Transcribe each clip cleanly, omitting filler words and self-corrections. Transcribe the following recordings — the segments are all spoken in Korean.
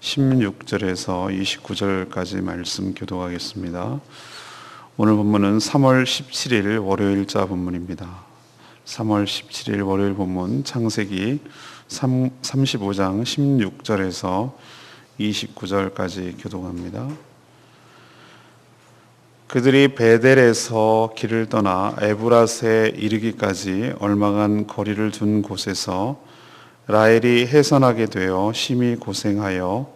16절에서 29절까지 말씀 교독하겠습니다. 오늘 본문은 3월 17일 월요일자 본문입니다. 3월 17일 월요일 본문 창세기 35장 16절에서 29절까지 교독합니다. 그들이 베델에서 길을 떠나 에브랏에 이르기까지 얼마간 거리를 둔 곳에서 라헬이 해산하게 되어 심히 고생하여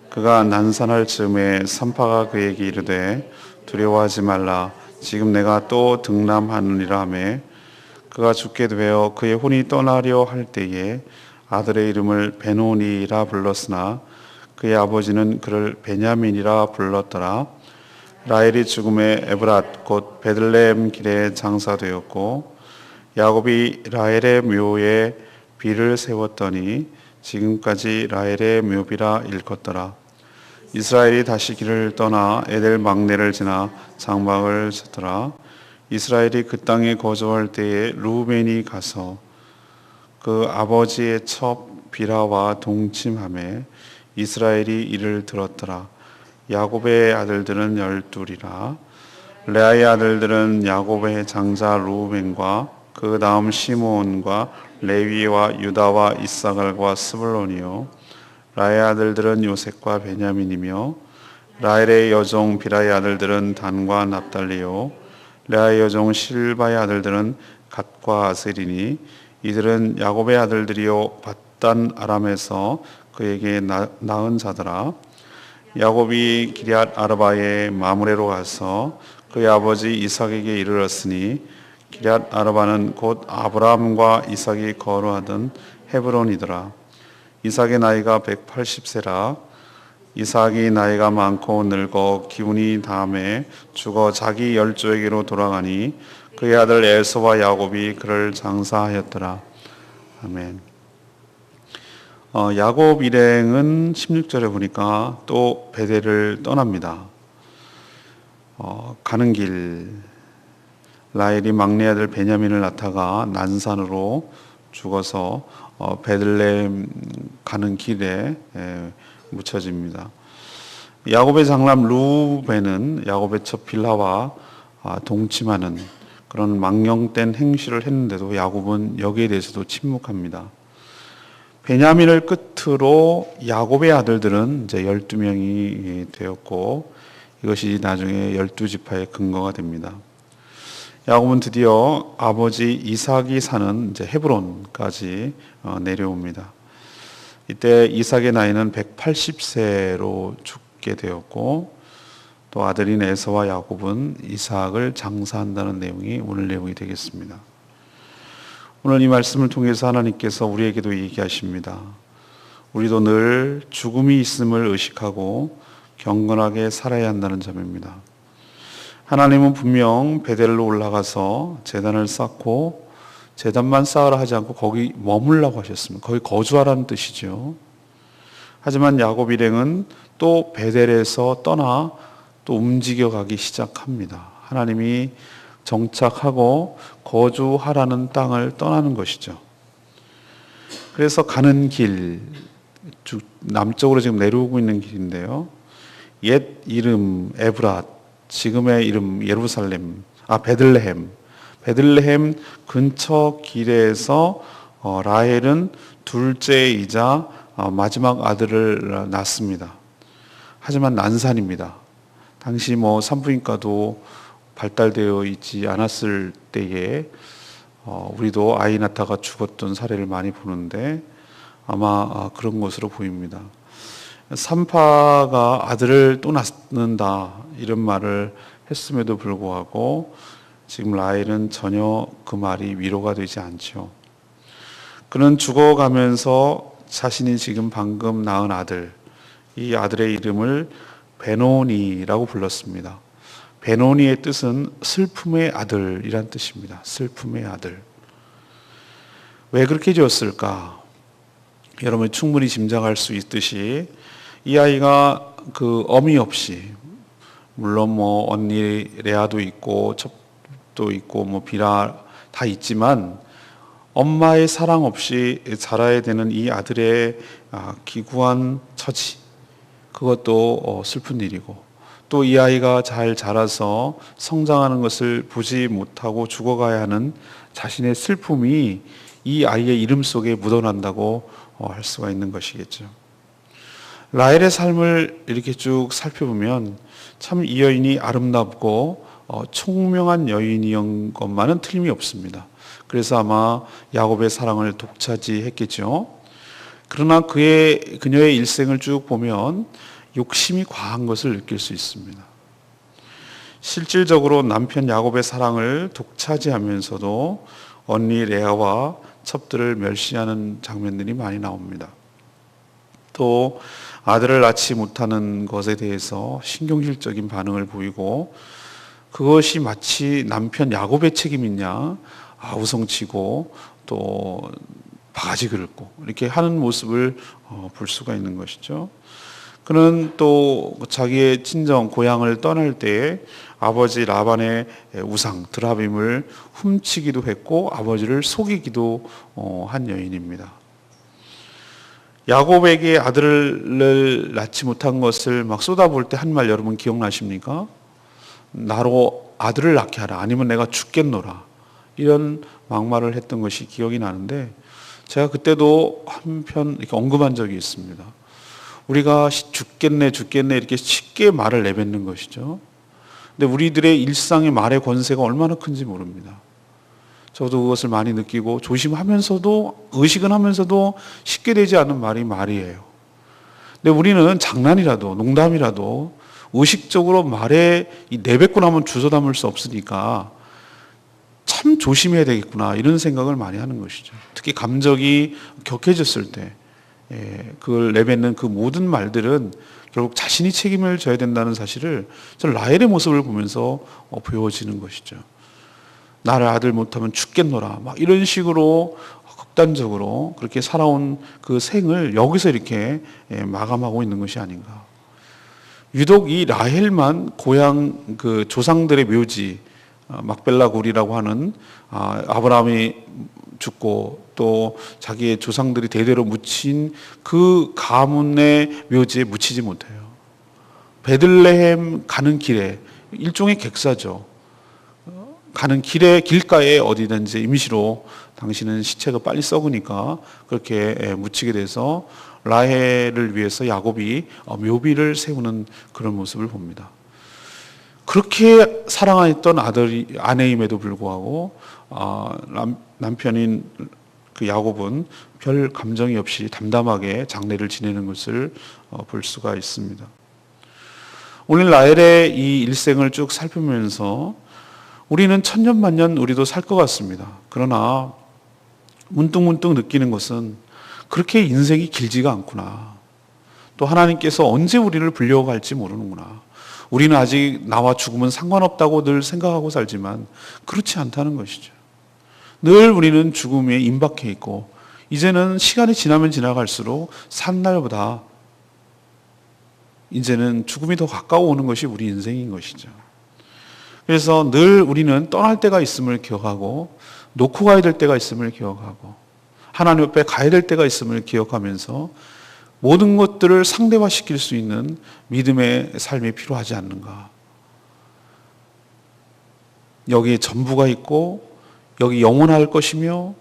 그가 난산할 즈음에 산파가 그에게 이르되 두려워하지 말라, 지금 내가 또 등남하느니라 하며 그가 죽게 되어 그의 혼이 떠나려 할 때에 아들의 이름을 베노니라 불렀으나 그의 아버지는 그를 베냐민이라 불렀더라. 라헬이 죽음에 에브랏 곧 베들레헴 길에 장사되었고 야곱이 라헬의 묘에 비를 세웠더니 지금까지 라헬의 묘비라 일컫더라. 이스라엘이 다시 길을 떠나 에델 막내를 지나 장막을 쳤더라. 이스라엘이 그 땅에 거주할 때에 르우벤이 가서 그 아버지의 첩 비라와 동침하매 이스라엘이 이를 들었더라. 야곱의 아들들은 12이라. 레아의 아들들은 야곱의 장자 르우벤과 그 다음 시므온과 레위와 유다와 이사갈과 스불론이요, 라의 아들들은 요셉과 베냐민이며 라헬의 여종 비라의 아들들은 단과 납달리요, 레아의 여종 실바의 아들들은 갓과 아셀이니 이들은 야곱의 아들들이요 밧단 아람에서 그에게 낳은 자더라. 야곱이 기럇 아르바의 마므레로 가서 그의 아버지 이삭에게 이르렀으니 기럇 아르바는 곧 아브라함과 이삭이 거주하던 헤브론이더라. 이삭의 나이가 180세라. 이삭이 나이가 많고 늙어 기운이 다함에 죽어 자기 열조에게로 돌아가니 그의 아들 에서와 야곱이 그를 장사하였더라. 아멘. 야곱 일행은 16절에 보니까 또 베델을 떠납니다. 가는 길 라헬이 막내 아들 베냐민을 낳다가 난산으로 죽어서 베들레헴 가는 길에 묻혀집니다. 야곱의 장남 르우벤은 야곱의 첩 빌하와 동침하는 그런 망령된 행실을 했는데도 야곱은 여기에 대해서도 침묵합니다. 베냐민을 끝으로 야곱의 아들들은 이제 12명이 되었고 이것이 나중에 12지파의 근거가 됩니다. 야곱은 드디어 아버지 이삭이 사는 이제 헤브론까지 내려옵니다. 이때 이삭의 나이는 180세로 죽게 되었고 또 아들인 에서와 야곱은 이삭을 장사한다는 내용이 오늘 내용이 되겠습니다. 오늘 이 말씀을 통해서 하나님께서 우리에게도 얘기하십니다. 우리도 늘 죽음이 있음을 의식하고 경건하게 살아야 한다는 점입니다. 하나님은 분명 베델로 올라가서 제단을 쌓고 제단만 쌓으라 하지 않고 거기 머물라고 하셨습니다. 거기 거주하라는 뜻이죠. 하지만 야곱 일행은 또 베델에서 떠나 또 움직여가기 시작합니다. 하나님이 정착하고 거주하라는 땅을 떠나는 것이죠. 그래서 가는 길, 남쪽으로 지금 내려오고 있는 길인데요. 옛 이름 에브랏, 지금의 이름 예루살렘, 베들레헴 근처 길에서 라헬은 둘째이자 마지막 아들을 낳습니다. 하지만 난산입니다. 당시 산부인과도 발달되어 있지 않았을 때에 우리도 아이 낳다가 죽었던 사례를 많이 보는데 아마 그런 것으로 보입니다. 산파가 아들을 또 낳는다 이런 말을 했음에도 불구하고 지금 라헬은 전혀 그 말이 위로가 되지 않죠. 그는 죽어가면서 자신이 지금 방금 낳은 아들, 이 아들의 이름을 베노니라고 불렀습니다. 베노니의 뜻은 슬픔의 아들이란 뜻입니다. 슬픔의 아들. 왜 그렇게 지었을까? 여러분이 충분히 짐작할 수 있듯이 이 아이가 그 어미 없이, 물론 언니 레아도 있고 첩도 있고 비라 다 있지만 엄마의 사랑 없이 자라야 되는 이 아들의 기구한 처지, 그것도 슬픈 일이고, 또 이 아이가 잘 자라서 성장하는 것을 보지 못하고 죽어가야 하는 자신의 슬픔이 이 아이의 이름 속에 묻어난다고 할 수가 있는 것이겠죠. 라헬의 삶을 이렇게 쭉 살펴보면 참 이 여인이 아름답고 총명한 여인이었던 것만은 틀림이 없습니다. 그래서 아마 야곱의 사랑을 독차지했겠죠. 그러나 그녀의 일생을 쭉 보면 욕심이 과한 것을 느낄 수 있습니다. 실질적으로 남편 야곱의 사랑을 독차지하면서도 언니 레아와 첩들을 멸시하는 장면들이 많이 나옵니다. 또 아들을 낳지 못하는 것에 대해서 신경질적인 반응을 보이고, 그것이 마치 남편 야곱의 책임이냐 아우성치고 또 바가지 긁고 이렇게 하는 모습을 볼 수가 있는 것이죠. 그는 또 자기의 친정 고향을 떠날 때에 아버지 라반의 우상 드라빔을 훔치기도 했고 아버지를 속이기도 한 여인입니다. 야곱에게 아들을 낳지 못한 것을 막 쏟아볼 때 한 말 여러분 기억나십니까? 나로 아들을 낳게 하라, 아니면 내가 죽겠노라, 이런 막말을 했던 것이 기억이 나는데, 제가 그때도 한편 이렇게 언급한 적이 있습니다. 우리가 죽겠네 이렇게 쉽게 말을 내뱉는 것이죠. 근데 우리들의 일상의 말의 권세가 얼마나 큰지 모릅니다. 저도 그것을 많이 느끼고 조심하면서도, 의식은 하면서도 쉽게 되지 않는 말이 말이에요. 근데 우리는 장난이라도 농담이라도 의식적으로 말에 내뱉고 나면 주워 담을 수 없으니까 참 조심해야 되겠구나, 이런 생각을 많이 하는 것이죠. 특히 감정이 격해졌을 때 그걸 내뱉는 그 모든 말들은 결국 자신이 책임을 져야 된다는 사실을 저는 라헬의 모습을 보면서 보여지는 것이죠. 나를 아들 못하면 죽겠노라, 막 이런 식으로 극단적으로 그렇게 살아온 그 생을 여기서 이렇게 마감하고 있는 것이 아닌가. 유독 이 라헬만 고향 그 조상들의 묘지, 막벨라 굴이라고 하는 아브라함이 죽고 또 자기의 조상들이 대대로 묻힌 그 가문의 묘지에 묻히지 못해요. 베들레헴 가는 길에, 일종의 객사죠. 가는 길에, 길가에 어디든지 임시로, 당신은 시체가 빨리 썩으니까 그렇게 묻히게 돼서 라헬을 위해서 야곱이 묘비를 세우는 그런 모습을 봅니다. 그렇게 사랑했던 아내임에도 불구하고 남편인 그 야곱은 별 감정이 없이 담담하게 장례를 지내는 것을 볼 수가 있습니다. 오늘 라헬의 이 일생을 쭉 살피면서 우리는 천년만년 우리도 살 것 같습니다. 그러나 문득문득 느끼는 것은 그렇게 인생이 길지가 않구나. 또 하나님께서 언제 우리를 불려갈지 모르는구나. 우리는 아직 나와 죽음은 상관없다고 늘 생각하고 살지만 그렇지 않다는 것이죠. 늘 우리는 죽음에 임박해 있고, 이제는 시간이 지나면 지나갈수록 산 날보다 이제는 죽음이 더 가까워 오는 것이 우리 인생인 것이죠. 그래서 늘 우리는 떠날 때가 있음을 기억하고, 놓고 가야 될 때가 있음을 기억하고, 하나님 앞에 가야 될 때가 있음을 기억하면서 모든 것들을 상대화시킬 수 있는 믿음의 삶이 필요하지 않는가. 여기에 전부가 있고 여기 영원할 것이며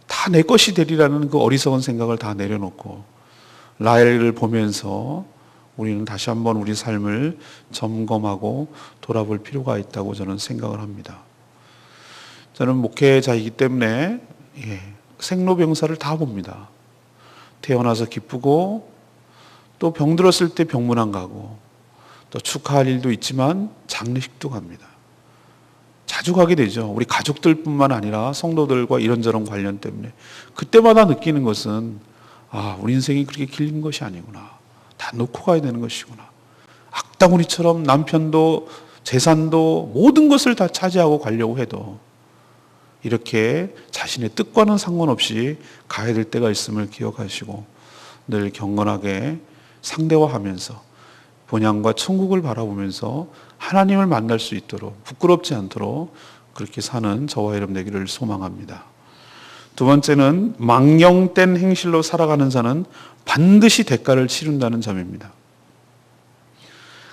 다 내 것이 되리라는 그 어리석은 생각을 다 내려놓고 라헬을 보면서 우리는 다시 한번 우리 삶을 점검하고 돌아볼 필요가 있다고 저는 생각을 합니다. 저는 목회자이기 때문에 생로병사를 다 봅니다. 태어나서 기쁘고 또 병들었을 때 병문안 가고 또 축하할 일도 있지만 장례식도 갑니다. 자주 가게 되죠. 우리 가족들뿐만 아니라 성도들과 이런저런 관련 때문에 그때마다 느끼는 것은 우리 인생이 그렇게 긴 것이 아니구나. 다 놓고 가야 되는 것이구나. 악다구니처럼 남편도 재산도 모든 것을 다 차지하고 가려고 해도 이렇게 자신의 뜻과는 상관없이 가야 될 때가 있음을 기억하시고 늘 경건하게 상대화하면서 본향과 천국을 바라보면서 하나님을 만날 수 있도록 부끄럽지 않도록 그렇게 사는 저와 여러분 되기를 소망합니다. 두 번째는 망령된 행실로 살아가는 자는 반드시 대가를 치른다는 점입니다.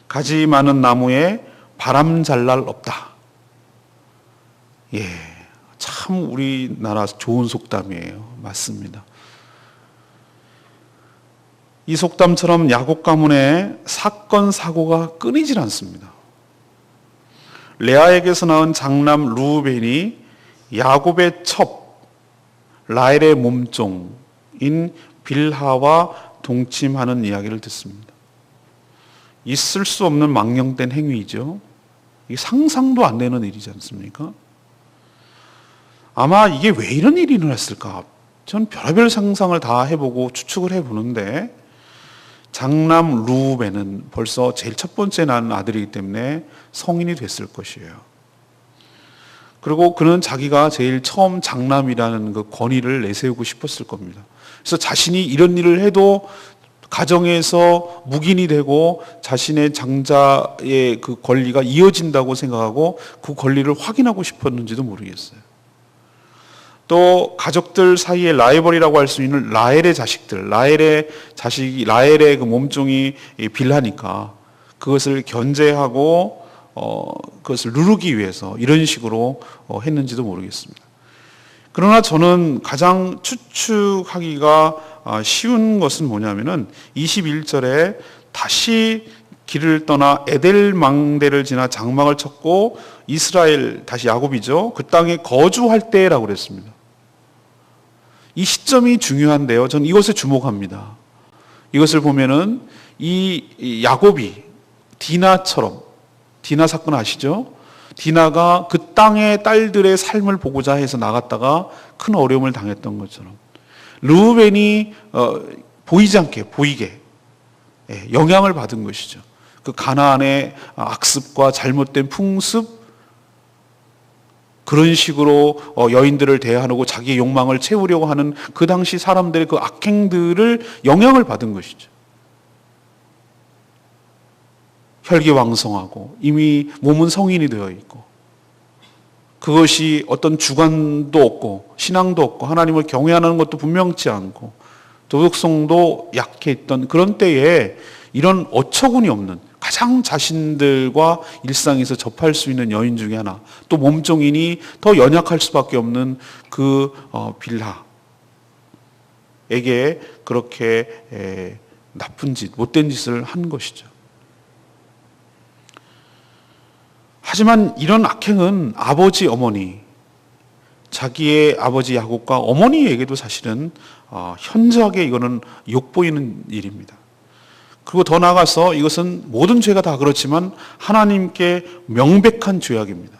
가지 많은 나무에 바람 잘 날 없다. 예, 참 우리나라 좋은 속담이에요. 맞습니다. 이 속담처럼 야곱 가문의 사건 사고가 끊이질 않습니다. 레아에게서 낳은 장남 루벤이 야곱의 첩 라헬의 몸종인 빌하와 동침하는 이야기를 듣습니다. 있을 수 없는 망령된 행위이죠. 이게 상상도 안 되는 일이지 않습니까? 아마 이게 왜 이런 일이 일어났을까? 전 별의별 상상을 다 해보고 추측을 해보는데, 장남 루벤은 벌써 제일 첫 번째 낳은 아들이기 때문에 성인이 됐을 것이에요. 그리고 그는 자기가 제일 처음 장남이라는 그 권위를 내세우고 싶었을 겁니다. 그래서 자신이 이런 일을 해도 가정에서 묵인이 되고 자신의 장자의 그 권리가 이어진다고 생각하고 그 권리를 확인하고 싶었는지도 모르겠어요. 또 가족들 사이에 라이벌이라고 할 수 있는 라헬의 자식들, 라헬의 그 몸종이 빌하니까 그것을 견제하고 그것을 누르기 위해서 이런 식으로 했는지도 모르겠습니다. 그러나 저는 가장 추측하기가 쉬운 것은 뭐냐면은 21절에 다시 길을 떠나 에델망대를 지나 장막을 쳤고 이스라엘, 다시 야곱이죠, 그 땅에 거주할 때라고 그랬습니다. 이 시점이 중요한데요. 저는 이것에 주목합니다. 이것을 보면은 이 야곱이 디나처럼, 디나 사건 아시죠? 디나가 그 땅의 딸들의 삶을 보고자 해서 나갔다가 큰 어려움을 당했던 것처럼 르우벤이 보이지 않게 보이게 영향을 받은 것이죠. 그 가나안의 악습과 잘못된 풍습, 그런 식으로 여인들을 대하고 자기의 욕망을 채우려고 하는 그 당시 사람들의 그 악행들을 영향을 받은 것이죠. 혈기왕성하고 이미 몸은 성인이 되어 있고, 그것이 어떤 주관도 없고 신앙도 없고 하나님을 경외하는 것도 분명치 않고 도덕성도 약해있던 그런 때에 이런 어처구니 없는, 가장 자신들과 일상에서 접할 수 있는 여인 중에 하나, 또 몸종인이 더 연약할 수밖에 없는 그 빌하에게 그렇게 나쁜 짓, 못된 짓을 한 것이죠. 하지만 이런 악행은 아버지, 어머니, 자기의 아버지 야곱과 어머니에게도 사실은 현저하게 이거는 욕보이는 일입니다. 그리고 더 나아가서 이것은 모든 죄가 다 그렇지만 하나님께 명백한 죄악입니다.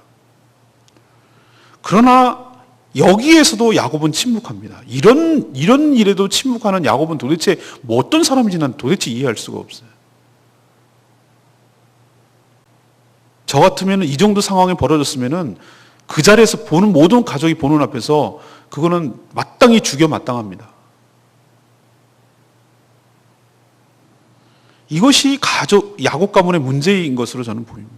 그러나 여기에서도 야곱은 침묵합니다. 이런 일에도 침묵하는 야곱은 도대체 뭐 어떤 사람인지 난 도대체 이해할 수가 없어요. 저 같으면 이 정도 상황이 벌어졌으면 그 자리에서 보는 모든 가족이 보는 앞에서 그거는 마땅히 죽여 마땅합니다. 이것이 야곱 가문의 문제인 것으로 저는 보입니다.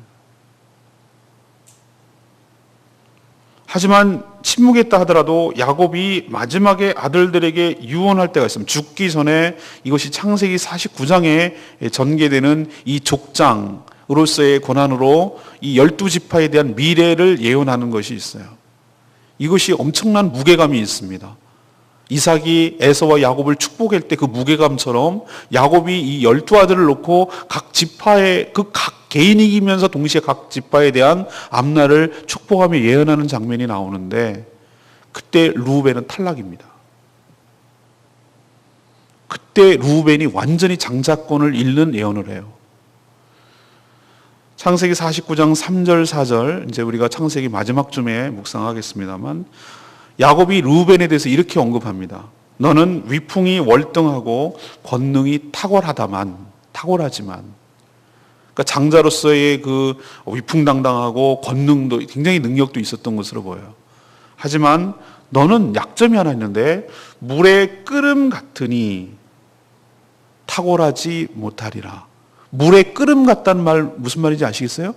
하지만 침묵했다 하더라도 야곱이 마지막에 아들들에게 유언할 때가 있습니다. 죽기 전에 이것이 창세기 49장에 전개되는 이 족장으로서의 권한으로 이 12지파에 대한 미래를 예언하는 것이 있어요. 이것이 엄청난 무게감이 있습니다. 이삭이 에서와 야곱을 축복할 때 그 무게감처럼 야곱이 이 12아들을 놓고 각 지파의 그 각 개인이 이기면서 동시에 각 지파에 대한 앞날을 축복하며 예언하는 장면이 나오는데, 그때 루벤은 탈락입니다. 그때 루벤이 완전히 장자권을 잃는 예언을 해요. 창세기 49장 3절 4절, 이제 우리가 창세기 마지막 쯤에 묵상하겠습니다만, 야곱이 루벤에 대해서 이렇게 언급합니다. 너는 위풍이 월등하고 권능이 탁월하지만, 그러니까 장자로서의 그 위풍당당하고 권능도 굉장히 능력도 있었던 것으로 보여요. 하지만 너는 약점이 하나 있는데 물의 끓음 같으니 탁월하지 못하리라. 물의 끓음 같다는 말 무슨 말인지 아시겠어요?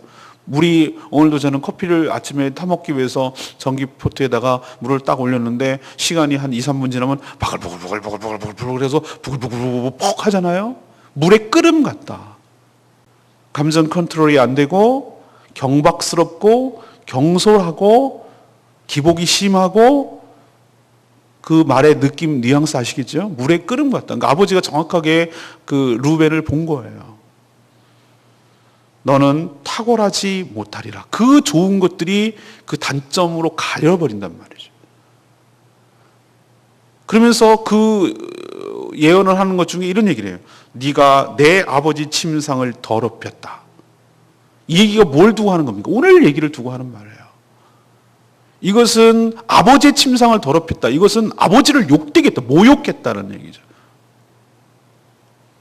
물이, 오늘도 저는 커피를 아침에 타먹기 위해서 전기포트에다가 물을 딱 올렸는데 시간이 한 2, 3분 지나면 바글바글바글바글바글 해서 부글부글 퍽 하잖아요. 물의 끓음 같다. 감정 컨트롤이 안 되고 경박스럽고 경솔하고 기복이 심하고, 그 말의 느낌, 뉘앙스 아시겠죠? 물의 끓음 같다. 그러니까 아버지가 정확하게 그 루벤을 본 거예요. 너는 탁월하지 못하리라. 그 좋은 것들이 그 단점으로 가려버린단 말이죠. 그러면서 그 예언을 하는 것 중에 이런 얘기를 해요. 네가 내 아버지 침상을 더럽혔다. 이 얘기가 뭘 두고 하는 겁니까? 오늘 얘기를 두고 하는 말이에요. 이것은 아버지의 침상을 더럽혔다. 이것은 아버지를 욕되겠다, 모욕했다는 얘기죠.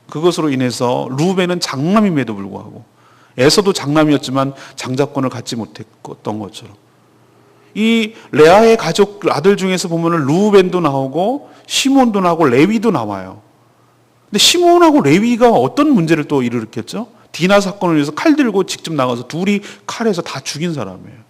그것으로 인해서 루벤은 장남임에도 불구하고, 에서도 장남이었지만 장자권을 갖지 못했던 것처럼, 이 레아의 가족 아들 중에서 보면은 루벤도 나오고 시몬도 나오고 레위도 나와요. 근데 시몬하고 레위가 어떤 문제를 또 일으켰죠? 디나 사건을 위해서 칼 들고 직접 나가서 둘이 칼에서 다 죽인 사람이에요.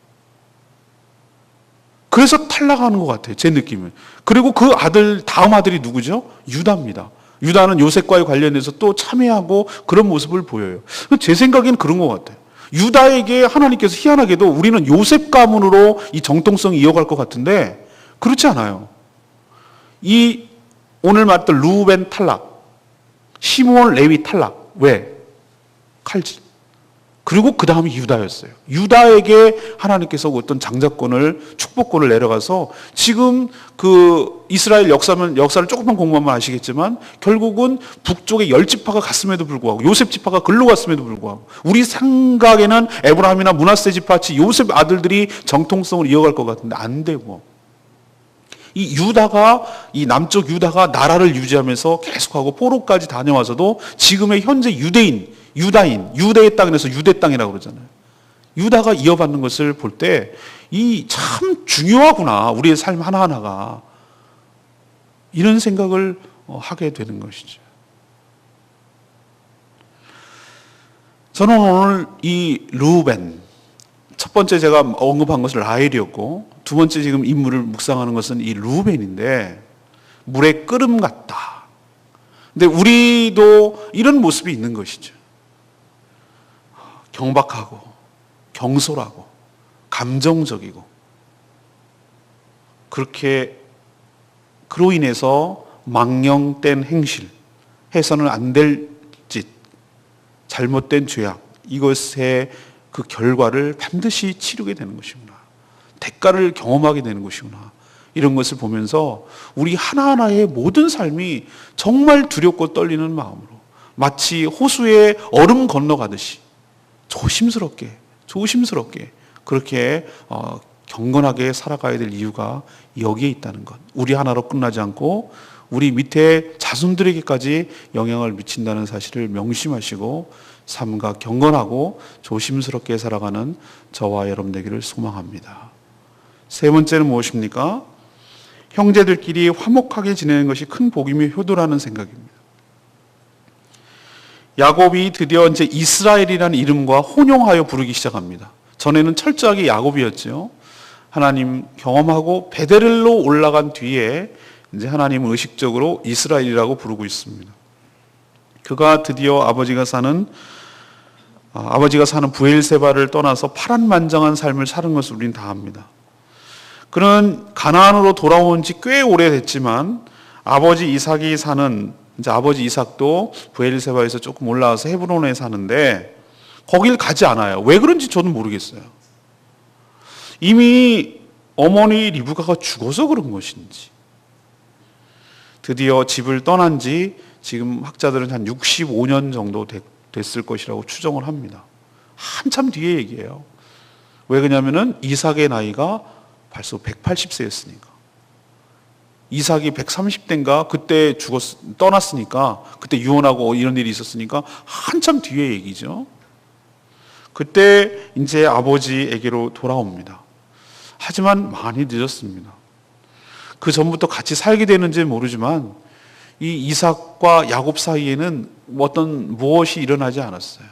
그래서 탈락하는 것 같아요, 제 느낌은. 그리고 그 아들, 다음 아들이 누구죠? 유다입니다. 유다는 요셉과의 관련해서 또 참여하고 그런 모습을 보여요. 제 생각에는 그런 것 같아요. 유다에게 하나님께서 희한하게도 우리는 요셉 가문으로 이 정통성을 이어갈 것 같은데 그렇지 않아요. 이 오늘 말했던 루벤 탈락, 시므온 레위 탈락. 왜? 칼질. 그리고 그 다음이 유다였어요. 유다에게 하나님께서 어떤 장자권을, 축복권을 내려가서 지금 그 이스라엘 역사를 조금만 공부하면 아시겠지만 결국은 북쪽의 10지파가 갔음에도 불구하고, 요셉 지파가 글로 갔음에도 불구하고, 우리 생각에는 에브라임이나 므낫세 지파같이 요셉 아들들이 정통성을 이어갈 것 같은데 안 되고, 이 유다가, 이 남쪽 유다가 나라를 유지하면서 계속하고 포로까지 다녀와서도 지금의 현재 유대의 땅에서 유대 땅이라고 그러잖아요. 유다가 이어받는 것을 볼 때 이 참 중요하구나, 우리의 삶 하나하나가. 이런 생각을 하게 되는 것이죠. 저는 오늘 이 루벤, 첫 번째 제가 언급한 것은 라헬이었고, 두 번째 지금 인물을 묵상하는 것은 이 루벤인데, 물의 끓음 같다. 근데 우리도 이런 모습이 있는 것이죠. 경박하고 경솔하고 감정적이고, 그렇게 그로 인해서 망령된 행실, 해서는 안 될 짓, 잘못된 죄악, 이것의 그 결과를 반드시 치르게 되는 것이구나, 대가를 경험하게 되는 것이구나, 이런 것을 보면서 우리 하나하나의 모든 삶이 정말 두렵고 떨리는 마음으로, 마치 호수에 얼음 건너가듯이 조심스럽게 그렇게 경건하게 살아가야 될 이유가 여기에 있다는 것. 우리 하나로 끝나지 않고 우리 밑에 자손들에게까지 영향을 미친다는 사실을 명심하시고 삶과 경건하고 조심스럽게 살아가는 저와 여러분 되기를 소망합니다. 세 번째는 무엇입니까? 형제들끼리 화목하게 지내는 것이 큰 복이며 효도라는 생각입니다. 야곱이 드디어 이제 이스라엘이라는 이름과 혼용하여 부르기 시작합니다. 전에는 철저하게 야곱이었죠. 하나님 경험하고 베델로 올라간 뒤에 이제 하나님은 의식적으로 이스라엘이라고 부르고 있습니다. 그가 드디어 아버지가 사는 브엘세바를 떠나서 파란만장한 삶을 사는 것을 우리는 다 압니다. 그는 가나안으로 돌아온 지 꽤 오래됐지만 아버지 이삭이 사는, 이제 아버지 이삭도 브엘세바에서 조금 올라와서 헤브론에 사는데 거길 가지 않아요. 왜 그런지 저는 모르겠어요. 이미 어머니 리브가가 죽어서 그런 것인지, 드디어 집을 떠난 지 지금 학자들은 한 65년 정도 됐을 것이라고 추정을 합니다. 한참 뒤의 얘기예요. 왜 그러냐면은 이삭의 나이가 벌써 180세였으니까. 이삭이 130대인가 그때 떠났으니까, 그때 유언하고 이런 일이 있었으니까 한참 뒤의 얘기죠. 그때 이제 아버지에게로 돌아옵니다. 하지만 많이 늦었습니다. 그 전부터 같이 살게 되는지는 모르지만 이 이삭과 야곱 사이에는 무엇이 일어나지 않았어요.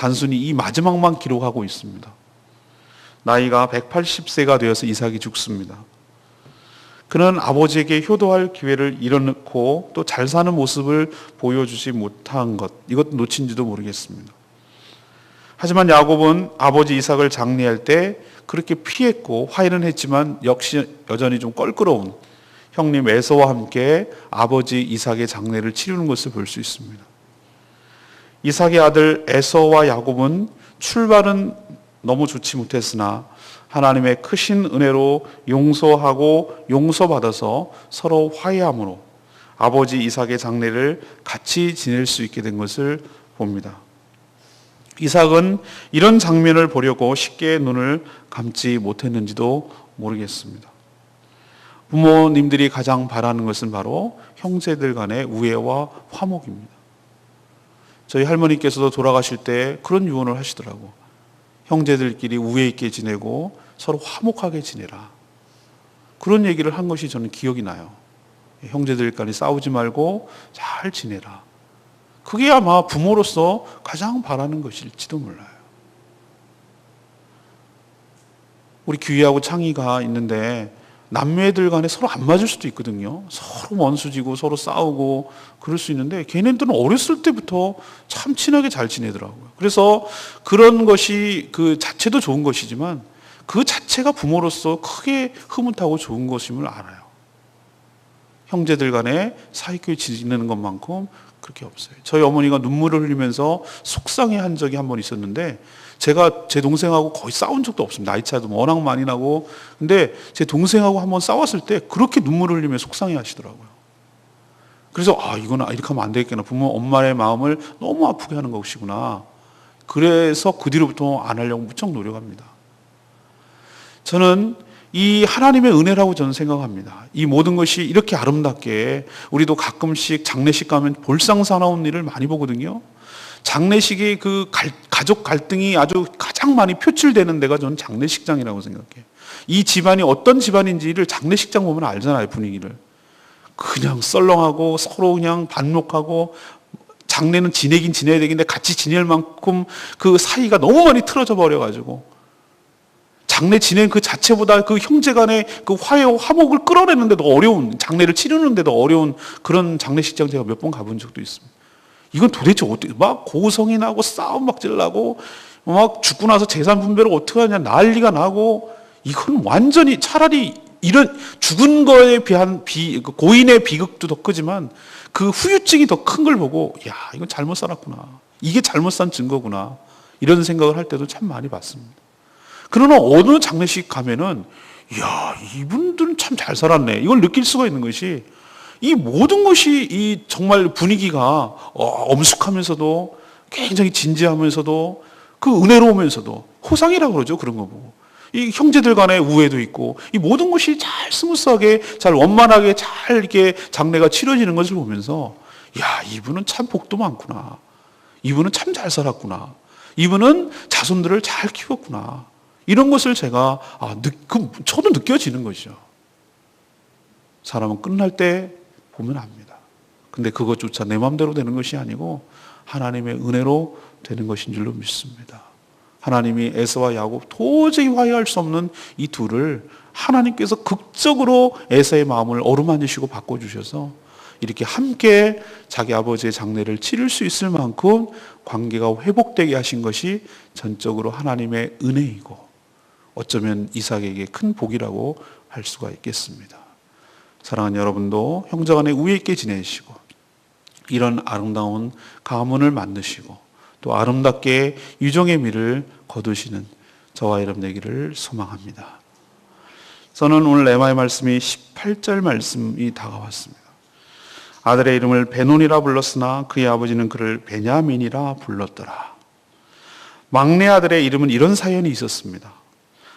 단순히 이 마지막만 기록하고 있습니다. 나이가 180세가 되어서 이삭이 죽습니다. 그는 아버지에게 효도할 기회를 잃어놓고 또 잘 사는 모습을 보여주지 못한 것, 이것도 놓친지도 모르겠습니다. 하지만 야곱은 아버지 이삭을 장례할 때 그렇게 피했고 화해는 했지만 역시 여전히 좀 껄끄러운 형님 에서와 함께 아버지 이삭의 장례를 치르는 것을 볼 수 있습니다. 이삭의 아들 에서와 야곱은 출발은 너무 좋지 못했으나 하나님의 크신 은혜로 용서하고 용서받아서 서로 화해함으로 아버지 이삭의 장례를 같이 지낼 수 있게 된 것을 봅니다. 이삭은 이런 장면을 보려고 쉽게 눈을 감지 못했는지도 모르겠습니다. 부모님들이 가장 바라는 것은 바로 형제들 간의 우애와 화목입니다. 저희 할머니께서도 돌아가실 때 그런 유언을 하시더라고요. 형제들끼리 우애 있게 지내고 서로 화목하게 지내라. 그런 얘기를 한 것이 저는 기억이 나요. 형제들끼리 싸우지 말고 잘 지내라. 그게 아마 부모로서 가장 바라는 것일지도 몰라요. 우리 규희하고 창희가 있는데 남매들 간에 서로 안 맞을 수도 있거든요. 서로 원수지고 서로 싸우고 그럴 수 있는데 걔네들은 어렸을 때부터 참 친하게 잘 지내더라고요. 그래서 그런 것이 그 자체도 좋은 것이지만 그 자체가 부모로서 크게 흐뭇하고 좋은 것임을 알아요. 형제들 간에 사이좋게 지내는 것만큼 그렇게 없어요. 저희 어머니가 눈물을 흘리면서 속상해한 적이 한 번 있었는데 제가 제 동생하고 거의 싸운 적도 없습니다. 나이 차도 워낙 많이 나고. 근데 제 동생하고 한번 싸웠을 때 그렇게 눈물을 흘리며 속상해 하시더라고요. 그래서 이건 이렇게 하면 안 되겠구나. 부모 엄마의 마음을 너무 아프게 하는 것이구나. 그래서 그 뒤로부터 안 하려고 무척 노력합니다. 저는 이 하나님의 은혜라고 저는 생각합니다. 이 모든 것이 이렇게 아름답게 우리도 가끔씩 장례식 가면 볼상사나운 일을 많이 보거든요. 장례식의 그 가족 갈등이 아주 가장 많이 표출되는 데가 저는 장례식장이라고 생각해요. 이 집안이 어떤 집안인지를 장례식장 보면 알잖아요, 분위기를. 그냥 썰렁하고 서로 그냥 반목하고 장례는 지내긴 지내야 되겠는데 같이 지낼 만큼 그 사이가 너무 많이 틀어져 버려가지고 장례 지낸 그 자체보다 그 형제 간의 그 화해와 화목을 끌어내는데도 어려운, 장례를 치르는데도 어려운 그런 장례식장 제가 몇 번 가본 적도 있습니다. 이건 도대체 어떻게, 막 고성이 나고 싸움 막질 나고 막 죽고 나서 재산 분배를 어떻게 하냐 난리가 나고 이건 완전히 차라리 이런 죽은 거에 비한 고인의 비극도 더 크지만 그 후유증이 더 큰 걸 보고 야, 이건 잘못 살았구나. 이게 잘못 산 증거구나. 이런 생각을 할 때도 참 많이 봤습니다. 그러나 어느 장례식 가면은 야, 이분들은 참 잘 살았네. 이걸 느낄 수가 있는 것이 이 모든 것이 이 정말 분위기가 엄숙하면서도 굉장히 진지하면서도 그 은혜로우면서도 호상이라고 그러죠. 그런 거 보고. 이 형제들 간의 우애도 있고 이 모든 것이 잘 스무스하게 잘 원만하게 잘 이렇게 장례가 치러지는 것을 보면서 야, 이분은 참 복도 많구나. 이분은 참 잘 살았구나. 이분은 자손들을 잘 키웠구나. 이런 것을 제가 저도 느껴지는 것이죠. 사람은 끝날 때 보면 압니다. 근데 그것조차 내 마음대로 되는 것이 아니고 하나님의 은혜로 되는 것인 줄로 믿습니다. 하나님이 에서와 야곱 도저히 화해할 수 없는 이 둘을 하나님께서 극적으로 에서의 마음을 어루만지시고 바꿔주셔서 이렇게 함께 자기 아버지의 장례를 치를 수 있을 만큼 관계가 회복되게 하신 것이 전적으로 하나님의 은혜이고 어쩌면 이삭에게 큰 복이라고 할 수가 있겠습니다. 사랑하는 여러분도 형제간에 우애 있게 지내시고 이런 아름다운 가문을 만드시고 또 아름답게 유종의 미를 거두시는 저와 여러분 되기를 소망합니다. 저는 오늘 레마의 말씀이 18절 말씀이 다가왔습니다. 아들의 이름을 베논이라 불렀으나 그의 아버지는 그를 베냐민이라 불렀더라. 막내 아들의 이름은 이런 사연이 있었습니다.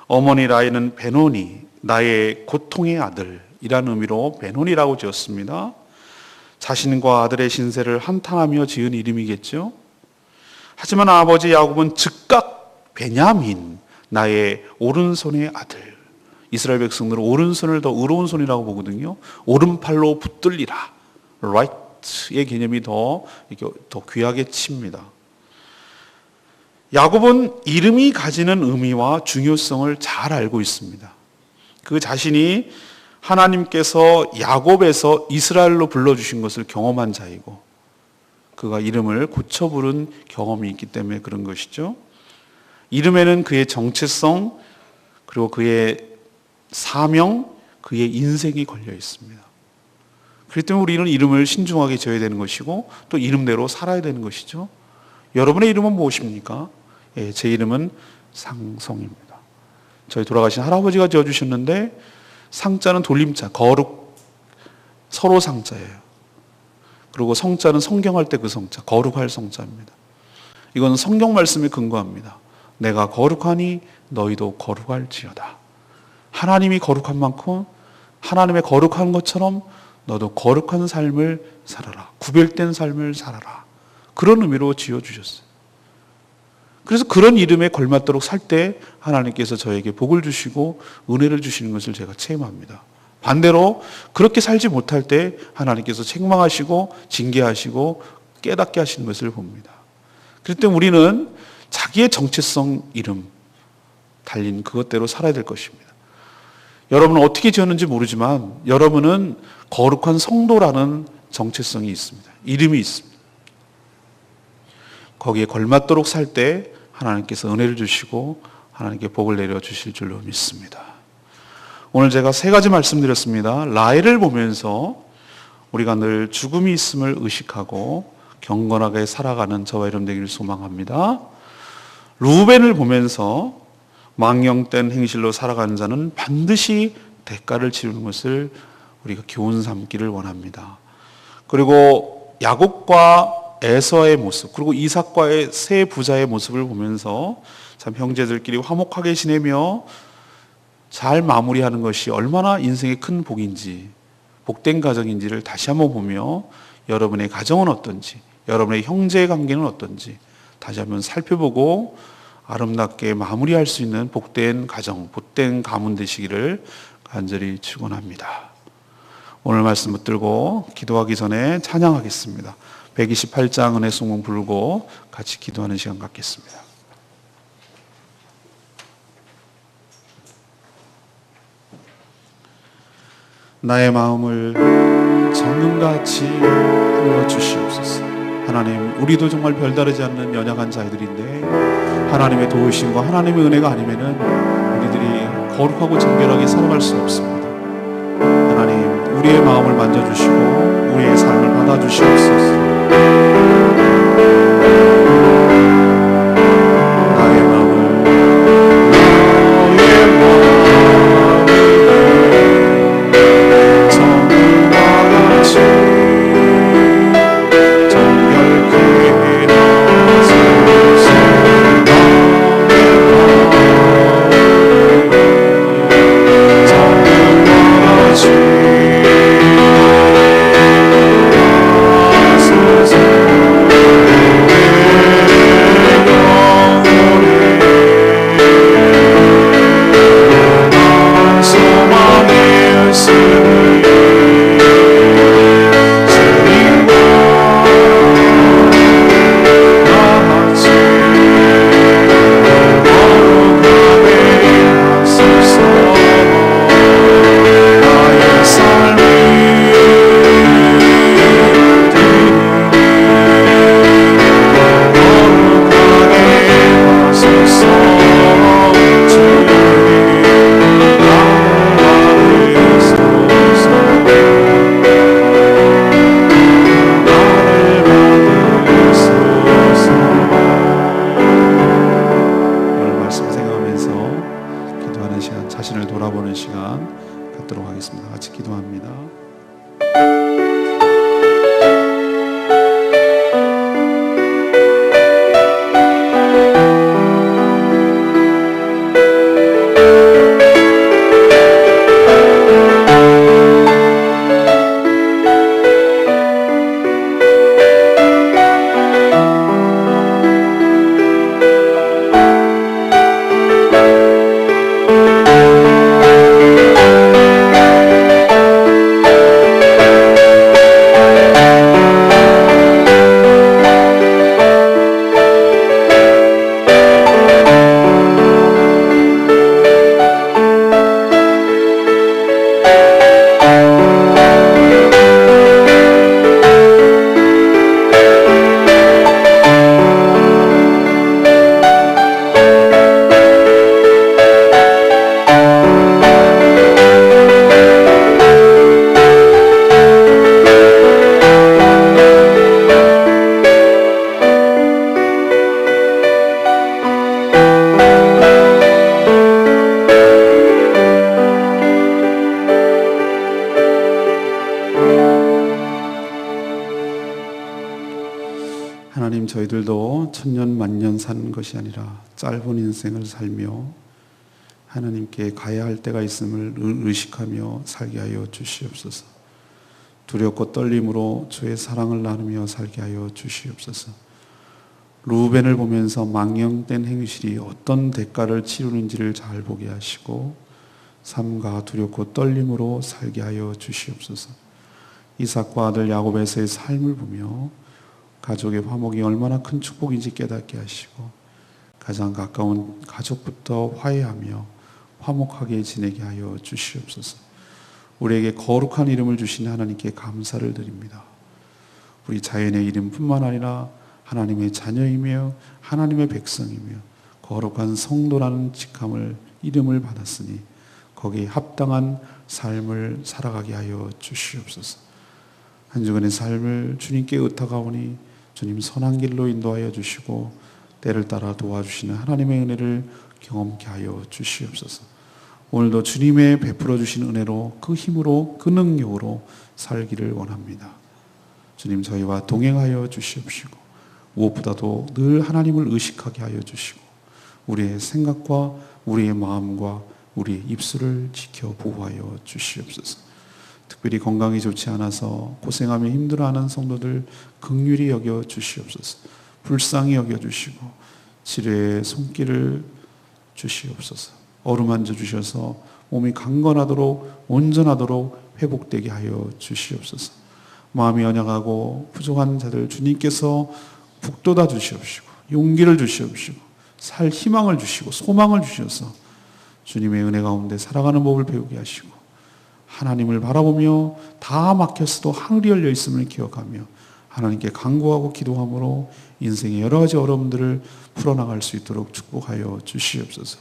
어머니 라헬은 베논이 나의 고통의 아들이라는 의미로 베논이라고 지었습니다. 자신과 아들의 신세를 한탄하며 지은 이름이겠죠. 하지만 아버지 야곱은 즉각 베냐민, 나의 오른손의 아들. 이스라엘 백성들은 오른손을 더 의로운 손이라고 보거든요. 오른팔로 붙들리라. right의 개념이 더 귀하게 칩니다. 야곱은 이름이 가지는 의미와 중요성을 잘 알고 있습니다. 그 자신이 하나님께서 야곱에서 이스라엘로 불러주신 것을 경험한 자이고 그가 이름을 고쳐 부른 경험이 있기 때문에 그런 것이죠. 이름에는 그의 정체성 그리고 그의 사명, 그의 인생이 걸려 있습니다. 그렇기 때문에 우리는 이름을 신중하게 지어야 되는 것이고 또 이름대로 살아야 되는 것이죠. 여러분의 이름은 무엇입니까? 제 이름은 상성입니다. 저희 돌아가신 할아버지가 지어주셨는데 상자는 돌림자, 거룩, 서로 상자예요. 그리고 성자는 성경할 때 그 성자, 거룩할 성자입니다. 이건 성경 말씀에 근거합니다. 내가 거룩하니 너희도 거룩할지어다. 하나님이 거룩한 만큼 하나님의 거룩한 것처럼 너도 거룩한 삶을 살아라. 구별된 삶을 살아라. 그런 의미로 지어주셨어요. 그래서 그런 이름에 걸맞도록 살 때 하나님께서 저에게 복을 주시고 은혜를 주시는 것을 제가 체험합니다. 반대로 그렇게 살지 못할 때 하나님께서 책망하시고 징계하시고 깨닫게 하시는 것을 봅니다. 그럴 때 우리는 자기의 정체성 이름 달린 그것대로 살아야 될 것입니다. 여러분은 어떻게 지었는지 모르지만 여러분은 거룩한 성도라는 정체성이 있습니다. 이름이 있습니다. 거기에 걸맞도록 살 때 하나님께서 은혜를 주시고 하나님께 복을 내려주실 줄로 믿습니다. 오늘 제가 3가지 말씀드렸습니다. 라헬을 보면서 우리가 늘 죽음이 있음을 의식하고 경건하게 살아가는 저와 여러분 되기를 소망합니다. 루벤을 보면서 망령된 행실로 살아가는 자는 반드시 대가를 치르는 것을 우리가 교훈 삼기를 원합니다. 그리고 야곱과 에서의 모습 그리고 이삭과의 세 부자의 모습을 보면서 참 형제들끼리 화목하게 지내며 잘 마무리하는 것이 얼마나 인생의 큰 복인지 복된 가정인지를 다시 한번 보며 여러분의 가정은 어떤지 여러분의 형제 관계는 어떤지 다시 한번 살펴보고 아름답게 마무리할 수 있는 복된 가정, 복된 가문 되시기를 간절히 축원합니다. 오늘 말씀 붙들고 기도하기 전에 찬양하겠습니다. 128장 은혜 송송 부르고 같이 기도하는 시간 갖겠습니다. 나의 마음을 정금같이 불러주시옵소서. 하나님, 우리도 정말 별다르지 않는 연약한 자들인데 하나님의 도우심과 하나님의 은혜가 아니면은 우리들이 거룩하고 정결하게 살아갈 수 없습니다. 하나님, 우리의 마음을 만져주시고 우리의 삶을 받아주시옵소서. 하나님, 저희들도 천년 만년 사는 것이 아니라 짧은 인생을 살며 하나님께 가야 할 때가 있음을 의식하며 살게 하여 주시옵소서. 두렵고 떨림으로 주의 사랑을 나누며 살게 하여 주시옵소서. 루벤을 보면서 망령된 행실이 어떤 대가를 치르는지를 잘 보게 하시고 삼가 두렵고 떨림으로 살게 하여 주시옵소서. 이삭과 아들 야곱에서의 삶을 보며 가족의 화목이 얼마나 큰 축복인지 깨닫게 하시고 가장 가까운 가족부터 화해하며 화목하게 지내게 하여 주시옵소서. 우리에게 거룩한 이름을 주신 하나님께 감사를 드립니다. 우리 자연의 이름뿐만 아니라 하나님의 자녀이며 하나님의 백성이며 거룩한 성도라는 직함을 이름을 받았으니 거기에 합당한 삶을 살아가게 하여 주시옵소서. 한 주간의 삶을 주님께 의탁하오니 주님 선한 길로 인도하여 주시고 때를 따라 도와주시는 하나님의 은혜를 경험케 하여 주시옵소서. 오늘도 주님의 베풀어 주신 은혜로 그 힘으로 그 능력으로 살기를 원합니다. 주님, 저희와 동행하여 주시옵시고 무엇보다도 늘 하나님을 의식하게 하여 주시고 우리의 생각과 우리의 마음과 우리의 입술을 지켜 보호하여 주시옵소서. 특별히 건강이 좋지 않아서 고생하며 힘들어하는 성도들 긍휼히 여겨 주시옵소서. 불쌍히 여겨 주시고 치료의 손길을 주시옵소서. 어루만져 주셔서 몸이 강건하도록 온전하도록 회복되게 하여 주시옵소서. 마음이 연약하고 부족한 자들 주님께서 북돋아 주시옵시고 용기를 주시옵시고 살 희망을 주시고 소망을 주셔서 주님의 은혜 가운데 살아가는 법을 배우게 하시고 하나님을 바라보며 다 막혔어도 하늘이 열려 있음을 기억하며 하나님께 간구하고 기도함으로 인생의 여러 가지 어려움들을 풀어나갈 수 있도록 축복하여 주시옵소서.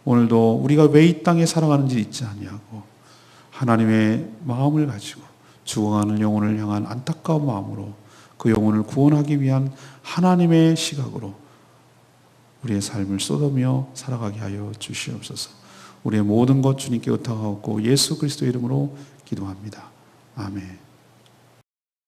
오늘도 우리가 왜 이 땅에 살아가는지 잊지 아니하고 하나님의 마음을 가지고 죽어가는 영혼을 향한 안타까운 마음으로 그 영혼을 구원하기 위한 하나님의 시각으로 우리의 삶을 쏟으며 살아가게 하여 주시옵소서. 우리의 모든 것 주님께 의탁하고 예수 그리스도 이름으로 기도합니다. 아멘.